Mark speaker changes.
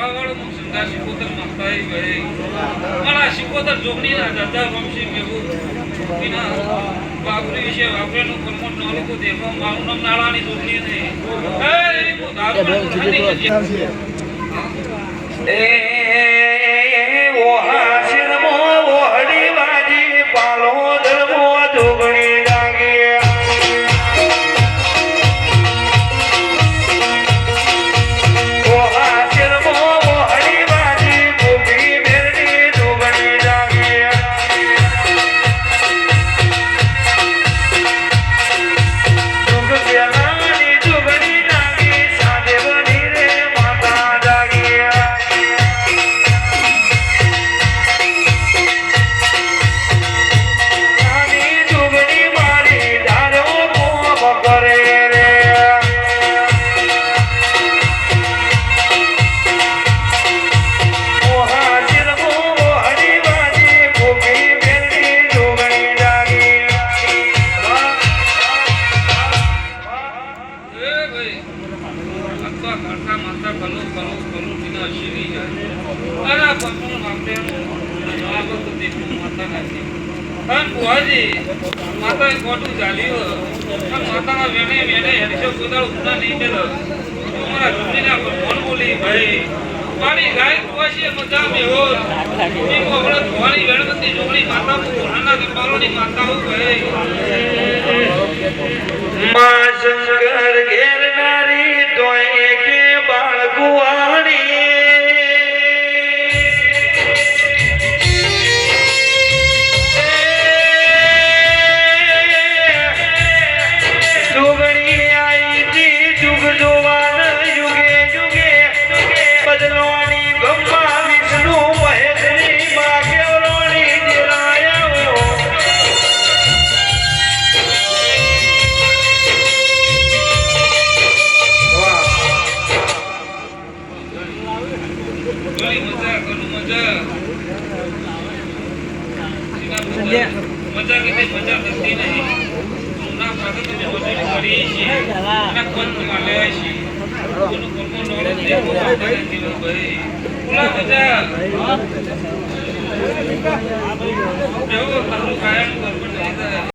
Speaker 1: પાવાળો મુસંદા શિકોતર માતાઈ ગઈ મારા શિકોતર જોગણીના દાદા વંશી મેવું કિના બાબરી વિશે વાપરેનું કર્મો નોલકો દેખો મારું નામ નાળાની જોગણી ને એ મો દારૂ ખાની એ ઓ હાસિર મો ઓહડી વાજી પાલો ધર્મો જોગણી લાગે माता कोटू जालियो माता ना वेणे वेणे हरिशो कोदाल उठना नहीं चलो तुम्हारा जुमनी ना कौन बोली भाई पानी गाय कुआशी मजा में हो इनको बड़ा तुम्हारी वेणवती जुमनी माता को पुराना के पालोनी माता हो गए मां शंकर घेर नारी तोए के बाल कुआनी मजा के मजा करती नहीं ना प्रगति में मजा करी छी ना कोन माले छी कोनो कोनो नोले देखो बात करती हो भाई पूरा मजा देखो करू कायम